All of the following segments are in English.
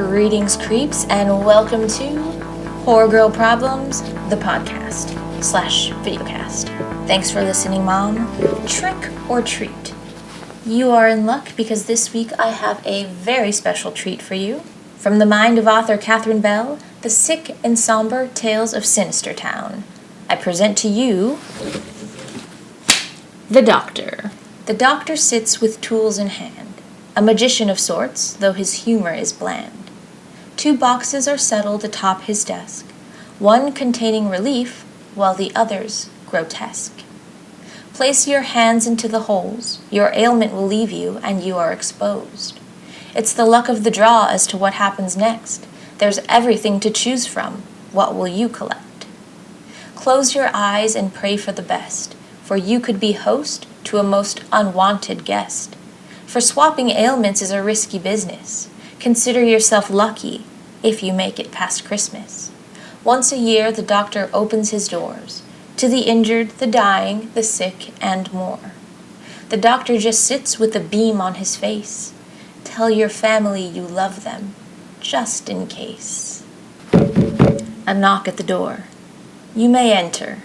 Greetings, creeps, and welcome to HorrorGirl Problems, the podcast / videocast. Thanks for listening, Mom. Trick or treat? You are in luck because this week I have a very special treat for you. From the mind of author Catherine Bell, The Sick and Somber Tales of Sinister Town, I present to you The Doctor. The Doctor sits with tools in hand. A magician of sorts, though his humor is bland. 2 boxes are settled atop his desk, one containing relief, while the others grotesque. Place your hands into the holes, your ailment will leave you, and you are exposed. It's the luck of the draw as to what happens next. There's everything to choose from. What will you collect? Close your eyes and pray for the best, for you could be host to a most unwanted guest. For swapping ailments is a risky business. Consider yourself lucky if you make it past Christmas. Once a year, the doctor opens his doors to the injured, the dying, the sick, and more. The doctor just sits with a beam on his face. Tell your family you love them, just in case. A knock at the door. You may enter.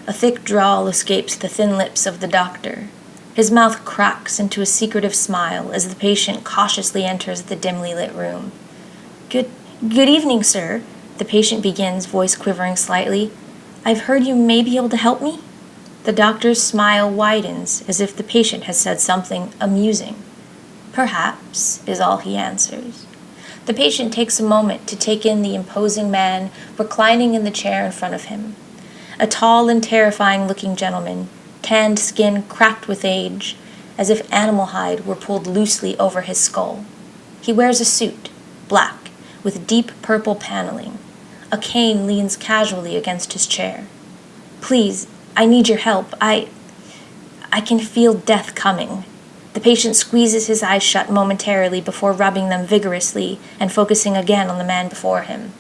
A thick drawl escapes the thin lips of the doctor. His mouth cracks into a secretive smile as the patient cautiously enters the dimly lit room. Good evening, sir," the patient begins, voice quivering slightly. "I've heard you may be able to help me?" The doctor's smile widens as if the patient has said something amusing. "Perhaps," is all he answers. The patient takes a moment to take in the imposing man reclining in the chair in front of him. A tall and terrifying-looking gentleman, tanned skin cracked with age, as if animal hide were pulled loosely over his skull. He wears a suit, black, with deep purple paneling. A cane leans casually against his chair. "Please, I need your help. I can feel death coming." The patient squeezes his eyes shut momentarily before rubbing them vigorously and focusing again on the man before him.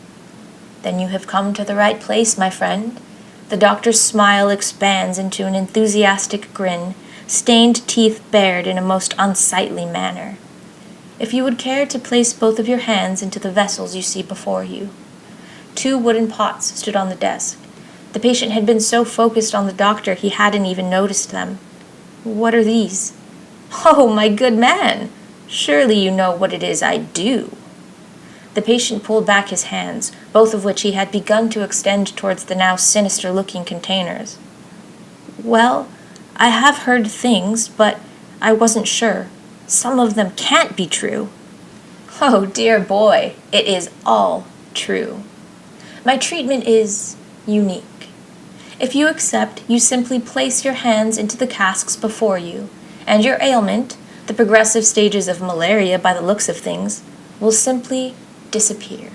"Then you have come to the right place, my friend." The doctor's smile expands into an enthusiastic grin, stained teeth bared in a most unsightly manner. "If you would care to place both of your hands into the vessels you see before you." 2 wooden pots stood on the desk. The patient had been so focused on the doctor he hadn't even noticed them. "What are these?" "Oh, my good man! Surely you know what it is I do." The patient pulled back his hands, both of which he had begun to extend towards the now sinister-looking containers. "Well, I have heard things, but I wasn't sure. Some of them can't be true." "Oh, dear boy, it is all true. My treatment is unique. If you accept, you simply place your hands into the casks before you, and your ailment, the progressive stages of malaria by the looks of things, will simply disappear.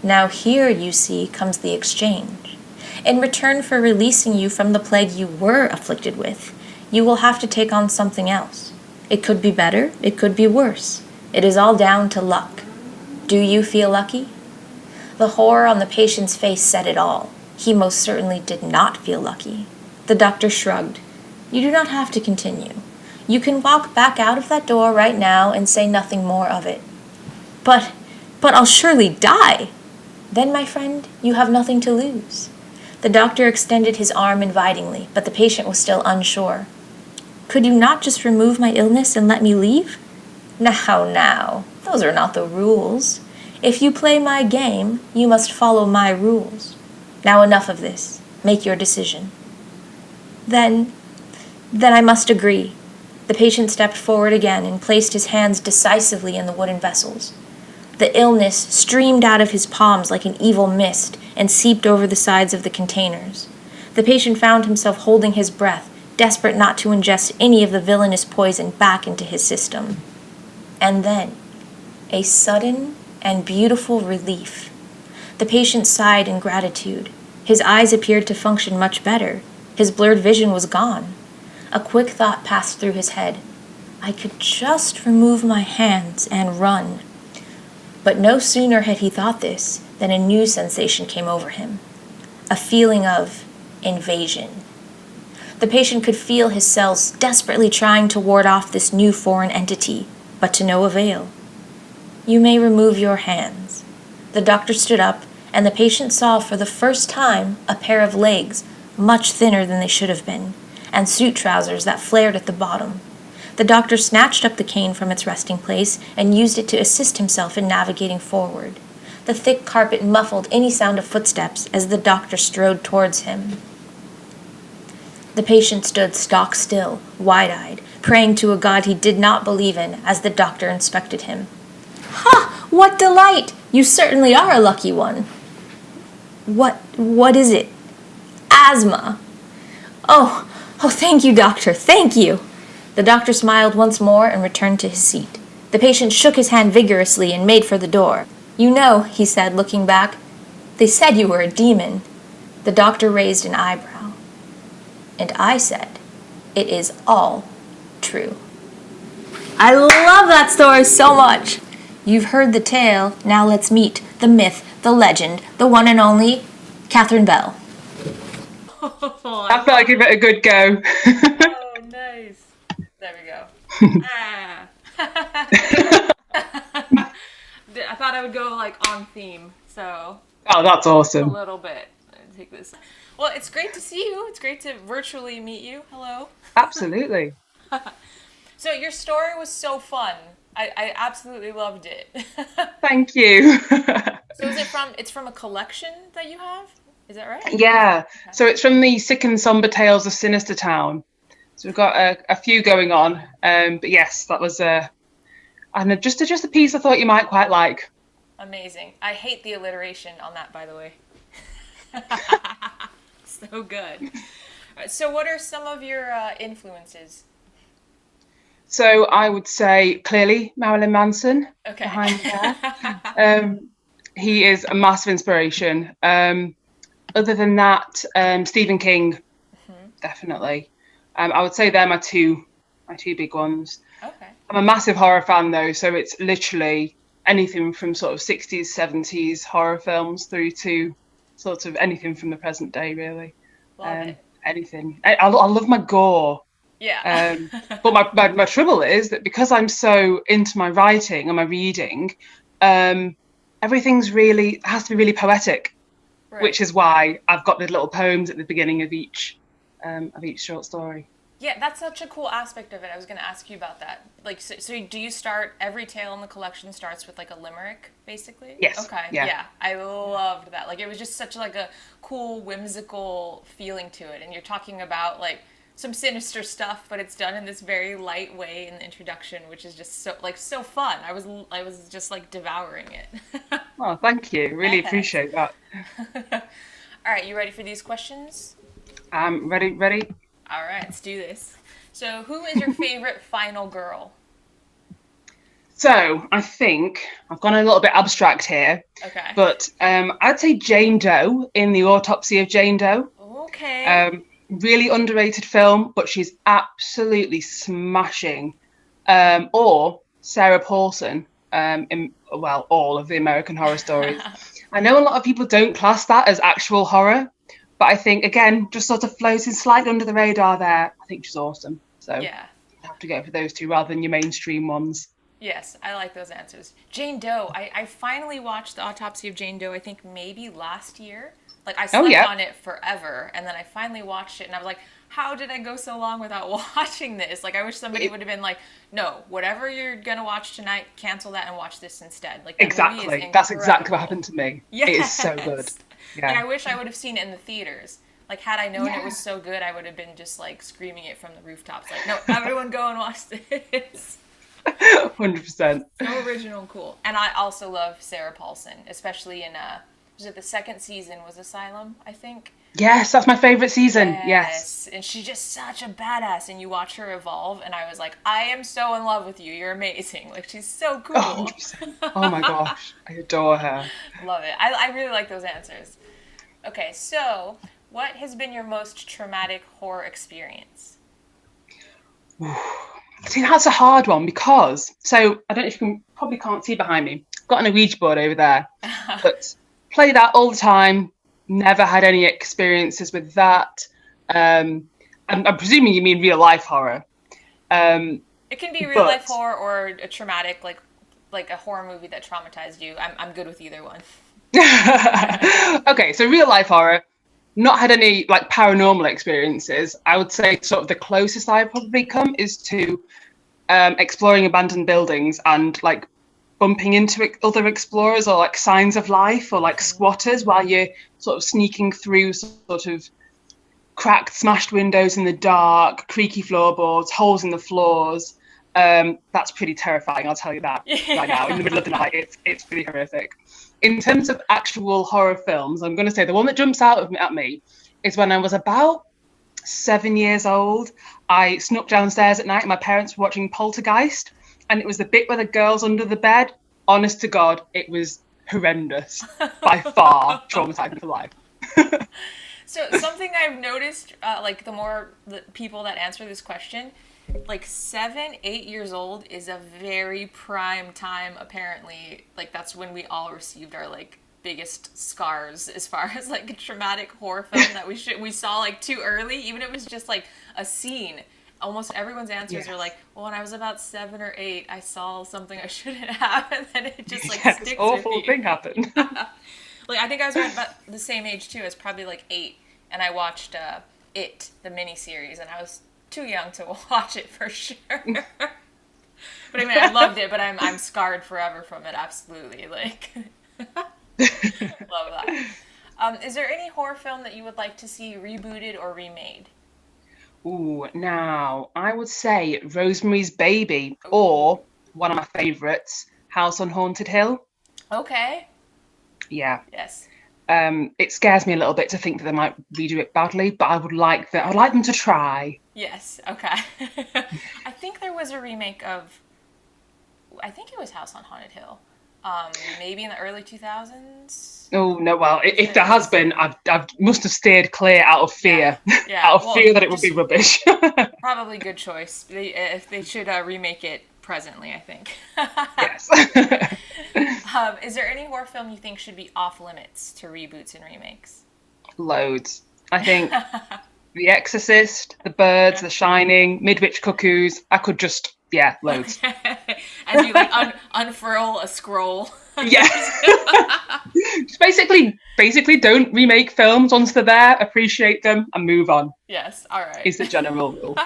Now here, you see, comes the exchange. In return for releasing you from the plague you were afflicted with, you will have to take on something else. It could be better, it could be worse. It is all down to luck. Do you feel lucky?" The horror on the patient's face said it all. He most certainly did not feel lucky. The doctor shrugged. "You do not have to continue. You can walk back out of that door right now and say nothing more of it." But I'll surely die." "Then, my friend, you have nothing to lose." The doctor extended his arm invitingly, but the patient was still unsure. "Could you not just remove my illness and let me leave?" Now, those are not the rules. If you play my game, you must follow my rules. Now enough of this. Make your decision." Then I must agree." The patient stepped forward again and placed his hands decisively in the wooden vessels. The illness streamed out of his palms like an evil mist and seeped over the sides of the containers. The patient found himself holding his breath, desperate not to ingest any of the villainous poison back into his system. And then, a sudden and beautiful relief. The patient sighed in gratitude. His eyes appeared to function much better. His blurred vision was gone. A quick thought passed through his head. "I could just remove my hands and run." But no sooner had he thought this than a new sensation came over him. A feeling of invasion. The patient could feel his cells desperately trying to ward off this new foreign entity, but to no avail. You may remove your hands." The doctor stood up, and the patient saw for the first time a pair of legs, much thinner than they should have been, and suit trousers that flared at the bottom. The doctor snatched up the cane from its resting place and used it to assist himself in navigating forward. The thick carpet muffled any sound of footsteps as the doctor strode towards him. The patient stood stock still, wide-eyed, praying to a god he did not believe in as the doctor inspected him. "Ha! What delight! You certainly are a lucky one." What is it?" "Asthma." Oh, thank you, doctor, thank you." The doctor smiled once more and returned to his seat. The patient shook his hand vigorously and made for the door. "You know," he said, looking back, "they said you were a demon." The doctor raised an eyebrow. And I said, "It is all true." I love that story so much. You've heard the tale, now let's meet the myth, the legend, the one and only Catherine Bell. I thought I'd give it a good go. Oh, nice. There we go. I thought I would go like on theme, so. Oh, that's awesome. A little bit. Take this. Well, it's great to see you. It's great to virtually meet you. Hello. Absolutely. So your story was so fun. I absolutely loved it. Thank you. So it's from a collection that you have? Is that right? Yeah. Okay. So it's from the Sick and Somber Tales of Sinister Town. So we've got a few going on. But yes, that was and just a piece I thought you might quite like. Amazing. I hate the alliteration on that, by the way. So good. So what are some of your influences? So I would say clearly Marilyn Manson. Okay. Behind there. He is a massive inspiration. Other than that, Stephen King, definitely. I would say they're my two big ones. Okay. I'm a massive horror fan though, so it's literally anything from sort of 60s, 70s horror films through to sort of anything from the present day, really. Love it. Anything. I love my gore. Yeah. But my trouble is that because I'm so into my writing and my reading, everything's has to be really poetic, right. Which is why I've got the little poems at the beginning of each short story. Yeah, that's such a cool aspect of it. I was going to ask you about that. Like, so do you start every tale in the collection starts with like a limerick, basically? Yes. Okay. Yeah. I loved that. Like, it was just such like a cool, whimsical feeling to it. And you're talking about like some sinister stuff, but it's done in this very light way in the introduction, which is just so fun. I was just like devouring it. Oh, thank you. Really appreciate that. All right, you ready for these questions? Ready. All right, let's do this. So, who is your favorite final girl? So, I think I've gone a little bit abstract here. Okay. But I'd say Jane Doe in The Autopsy of Jane Doe. Okay. Really underrated film, but she's absolutely smashing. Or Sarah Paulson in all of the American Horror Stories. I know a lot of people don't class that as actual horror, but I think, again, just sort of floating slightly under the radar there. I think she's awesome. So yeah, you have to go for those two rather than your mainstream ones. Yes, I like those answers. Jane Doe. I finally watched The Autopsy of Jane Doe, I think maybe last year. Like, I slept on it forever, and then I finally watched it, and I was like, how did I go so long without watching this? Like, I wish somebody would have been like, no, whatever you're going to watch tonight, cancel that and watch this instead. Like, exactly. That's exactly what happened to me. Yes. It is so good. Yeah. And I wish I would have seen it in the theaters. Like, had I known it was so good, I would have been just, like, screaming it from the rooftops. Like, no, everyone go and watch this. 100%. So original and cool. And I also love Sarah Paulson, especially in, was it the second season was Asylum, I think? Yes, that's my favorite season. Yes. And she's just such a badass, and you watch her evolve, and I was like, I am so in love with you. You're amazing. Like, she's so cool. 100%. Oh my gosh. I adore her. Love it. I really like those answers. Okay, so what has been your most traumatic horror experience? See, that's a hard one because, so I don't know if you probably can't see behind me. I've got an Ouija board over there, but play that all the time. Never had any experiences with that. I'm presuming you mean real life horror. It can be real life horror or a traumatic, like like a horror movie that traumatized you. I'm good with either one. Okay, so real life horror. Not had any like paranormal experiences. I would say sort of the closest I've probably come is to exploring abandoned buildings and like bumping into other explorers or like signs of life or like squatters while you're sort of sneaking through sort of cracked, smashed windows in the dark, creaky floorboards, holes in the floors. That's pretty terrifying, I'll tell you that right now. In the middle of the night, it's pretty horrific. In terms of actual horror films, I'm going to say the one that jumps out at me is when I was about 7 years old. I snuck downstairs at night and my parents were watching Poltergeist, and it was the bit where the girl's under the bed. Honest to God, it was horrendous. By far, traumatizing for life. So something I've noticed, like the people that answer this question, like 7, 8 years old is a very prime time. Apparently, like that's when we all received our like biggest scars as far as like a traumatic horror film that we saw like too early, even if it was just like a scene. Almost everyone's answers are like, well, when I was about 7 or 8, I saw something I shouldn't have, and then it just like sticks with you. Awful thing happened. Like I think I was around about the same age too. I was probably like 8, and I watched It, the miniseries, and I was too young to watch it for sure. But I mean, I loved it, but I'm scarred forever from it. Absolutely, like love that. Is there any horror film that you would like to see rebooted or remade? Ooh, now I would say Rosemary's Baby, or one of my favourites, House on Haunted Hill. Okay. Yeah. Yes. It scares me a little bit to think that they might redo it badly, but I'd like them to try. Yes. Okay. I think there was a remake of. I think it was House on Haunted Hill. Maybe in the early 2000s. Oh no! Well, if there has been, I must have steered clear out of fear, yeah. out of fear that it would be rubbish. Probably good choice. They should remake it presently, I think. Yes. Is there any horror film you think should be off limits to reboots and remakes? Loads. I think The Exorcist, The Birds, The Shining, Midwich Cuckoos. I could just loads. As you like unfurl a scroll. Yeah. Just basically don't remake films once they're there, appreciate them and move on. Yes, all right. Is the general rule.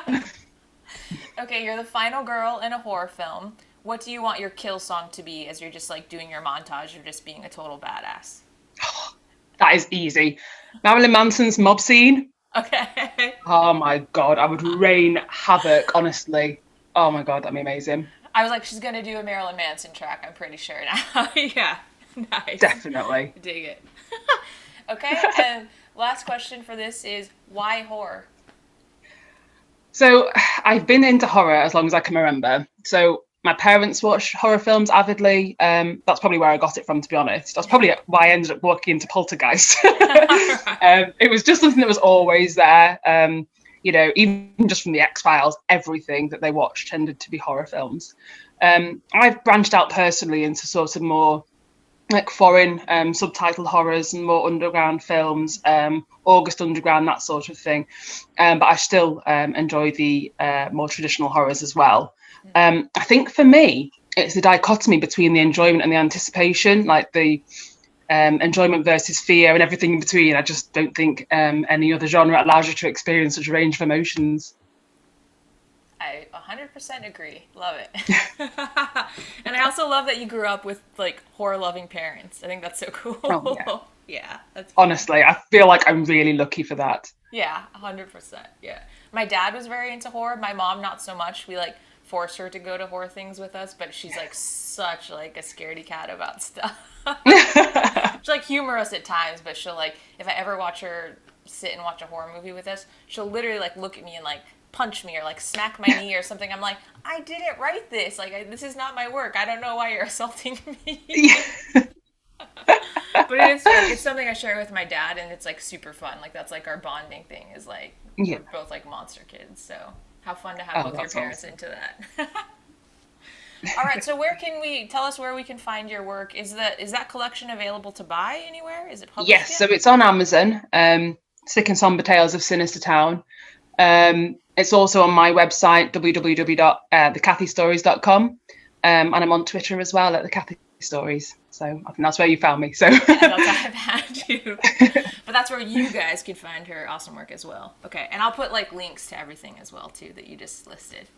Okay, you're the final girl in a horror film. What do you want your kill song to be as you're just like doing your montage of just being a total badass? That is easy. Marilyn Manson's Mob Scene. Okay. Oh my God, I would rain havoc, honestly. Oh my God, that'd be amazing. I was like, she's going to do a Marilyn Manson track, I'm pretty sure now. Yeah, nice. Definitely. Dig it. Okay, and last question for this is, why horror? So I've been into horror as long as I can remember. So my parents watch horror films avidly. That's probably where I got it from, to be honest. That's probably why I ended up walking into Poltergeist. It was just something that was always there. Even just from the X-Files, everything that they watched tended to be horror films. I've branched out personally into sort of more like foreign subtitled horrors and more underground films, August Underground, that sort of thing. But I still enjoy the more traditional horrors as well. I think for me, it's the dichotomy between the enjoyment and the anticipation, like the enjoyment versus fear and everything in between. I just don't think any other genre allows you to experience such a range of emotions. I 100% agree. Love it. And I also love that you grew up with like horror-loving parents. I think that's so cool. Oh, yeah. Yeah, that's honestly, I feel like I'm really lucky for that. Yeah, 100%. Yeah. My dad was very into horror. My mom, not so much. We like forced her to go to horror things with us, but she's like such like a scaredy cat about stuff. She'll like humor us at times, but she'll like, if I ever watch her sit and watch a horror movie with us, she'll literally like look at me and like punch me or like smack my knee or something. I'm like, I didn't write this. Like, this is not my work. I don't know why you're assaulting me. But it's something I share with my dad, and it's like super fun. Like that's like our bonding thing is like we're both like monster kids. So how fun to have both your parents awesome. Into that. All right, so tell us where we can find your work? Is that collection available to buy anywhere? Is it published Yes, yet? so it's on Amazon. Sick and Somber Tales of Sinister Town. It's also on my website, www.thekathystories.com. And I'm on Twitter as well at the Kathy Stories. So I think that's where you found me. So Yeah, that's how I've had you. But that's where you guys could find her awesome work as well. Okay, and I'll put like links to everything as well too that you just listed.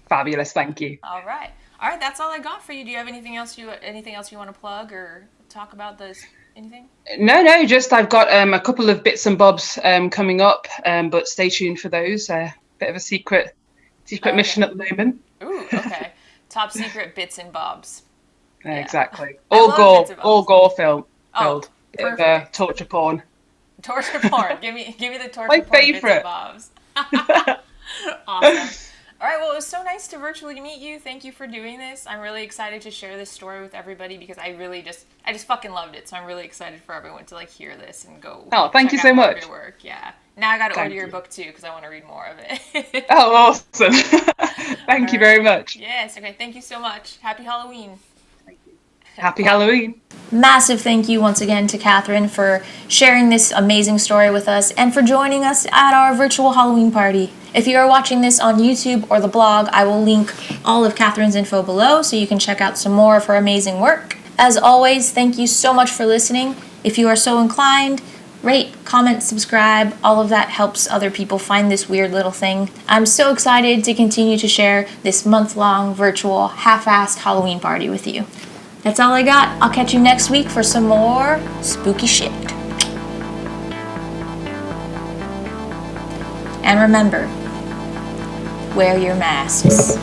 Fabulous, thank you. All right, that's all I got for you. Do you have anything else you want to plug or talk about? Those anything? No, just I've got a couple of bits and bobs coming up, but stay tuned for those. Bit of a secret mission at the moment. Ooh, okay. Top secret bits and bobs. Yeah. Exactly. All gore filled. Perfect. Torture porn. Torture porn. Give me the torture My porn favorite. bits and bobs. Awesome. All right, well, it was so nice to virtually meet you. Thank you for doing this. I'm really excited to share this story with everybody because I just fucking loved it. So I'm really excited for everyone to like hear this and go. Oh, thank you so much. Your work. Yeah. Now I got to order your book too because I want to read more of it. Oh, awesome. Thank you very much. Yes. Okay. Thank you so much. Happy Halloween. Happy Halloween. Massive thank you once again to Catherine for sharing this amazing story with us and for joining us at our virtual Halloween party. If you are watching this on YouTube or the blog, I will link all of Catherine's info below so you can check out some more of her amazing work. As always, thank you so much for listening. If you are so inclined, rate, comment, subscribe. All of that helps other people find this weird little thing. I'm so excited to continue to share this month-long virtual half-assed Halloween party with you. That's all I got. I'll catch you next week for some more spooky shit. And remember, wear your masks.